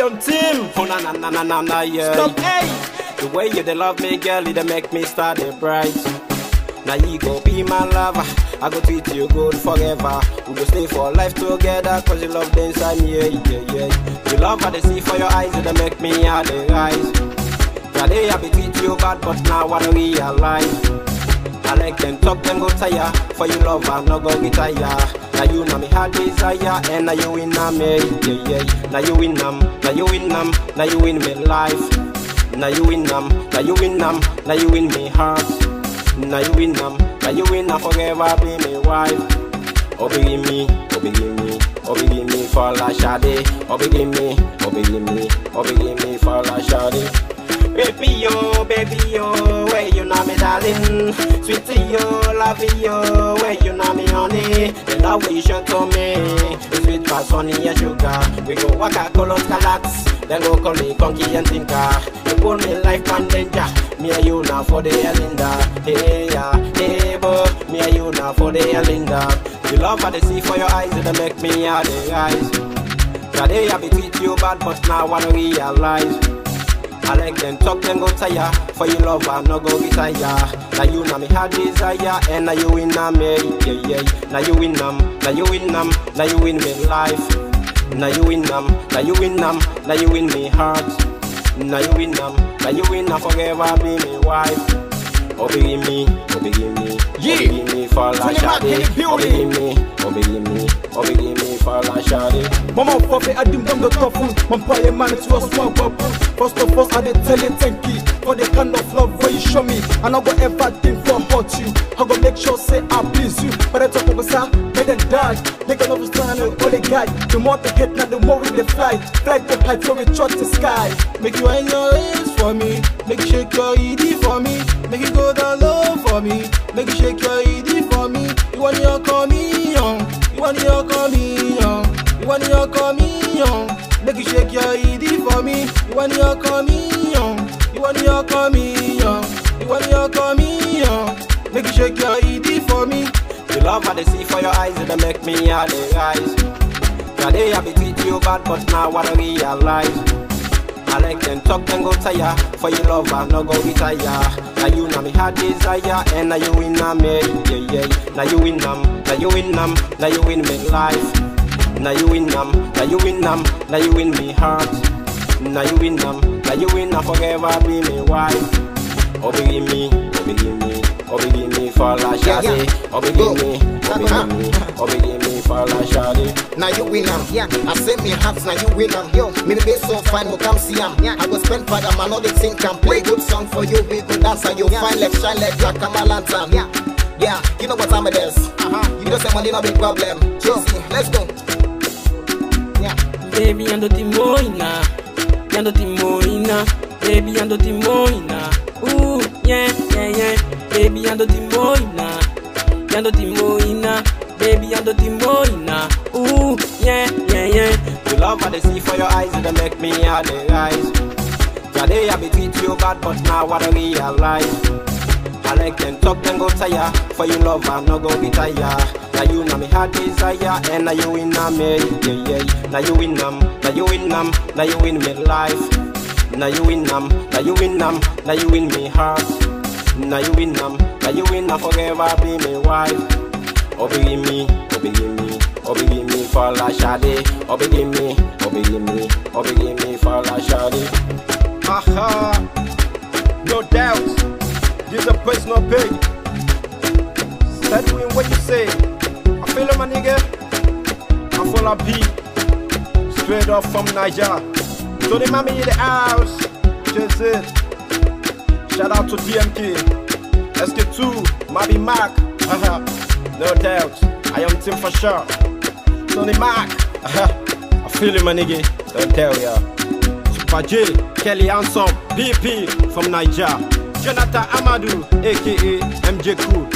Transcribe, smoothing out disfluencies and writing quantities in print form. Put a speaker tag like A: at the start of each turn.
A: am Tim.
B: Oh na, yeah.
A: Stop, hey.
B: The way you dey love me, girl, it dey make me start dey bright. Now you go be my lover, I go treat you good forever. We go stay for life together, cause you love the inside me, yeah. You love how they see for your eyes, it dey make me heart dey rise. Today I be treat you bad, but now I don't realize. I like them talk, them go tire. For you love, I no go retire. Now you know me heart desire, and now you win me, yeah. Now you win now you win now you win me life. Now you win now you win now you win me heart. Now you win forever be me wife. Obey me for la shade. Obey me for la shade. Baby yo, where you know me darling. Sweetie yo, love yo, where you know me honey. The love you show to me, sweet past honey and sugar. We go walk a color calax, then go call me conky and thinker. You put me life on danger, me and you now for the Linda. Hey yeah, hey boy, me and you now for the Linda. You love how they see for your eyes, it make me heart they rise. Today I be treat you bad, but now I don't realize. I like them talk, them go tire. For you love, I no go retire. Now you know me heart desire, and now you win me, yeah. Now you win now you win me life. Now you win now you win me heart. Now you win forever be me wife. Obey me for la shade. Obey me for la shade.
A: Mama Puffy, I didn't come the top food. My boy, man, it was one pop. First of all, I did tell you thank you for the kind of love where you show me. And I go ever think for about you. I go make sure say I please you. But I talk about sir, make them die. Make a love stand and all the guy. The more they hit, now the more we they fly. Fly the height so we touch the sky.
C: Make you wind your waist for me. Make you shake your ED for me. Make you go down low for me. Make you shake your ED for me. You want your coming young. You want your coming young. You want your coming young. Make you shake your ED for me. You want your coming young. You want your coming young. You want your coming young. Make you shake your ED for me.
B: You love how they see for your eyes, it make me heart they rise. Today I be treat you bad, but now I don't realize. I like them talk, them go tire. For you love, I no go retire. Now you know me heart desire, and now you win me, yeah. Now you win now you win me life. Now you win now you win me heart. Now you win forever be me wife. Obey me for la shade. Obey me for la shade.
D: Now you win am, I say me hands, now you win am. Yo, me be so fine, go come see am. I go spend for them, I know they think can play good song for you, we good dancer. You fine, left shine like Jack Lantern. Yeah, you know what time it is. You don't say money no big problem. Cheesy, let's go.
E: Baby ando timoina, baby ando timoina. Yeah. Baby ando timoina, baby ando timoina. Yeah.
B: You love how they see for your eyes, it make me heart they rise. Today I be treat you bad, but now I don't realize. I like them talk, them go tire. For you love, I no go retire. Now you know me heart desire, and now you win me, yeah. Now you win now you win me life. Now you win now you win me heart. Now you win forever be me wife. Obey me for la shade. Obey me for la shade.
A: No doubt, this a personal pay. Start doing what you say. I feel it, my nigga. I full of beat. Straight up from Niger. So the mommy in the house. Just it. Shout out to DMK. SK2. Mabi Mac. No doubt. I am Tim for sure. Tony Mac. I feel it, my nigga. Don't tell ya. Super J. Kelly Hanson. BP from Niger. Jonathan Amadou. AKA MJ Cool.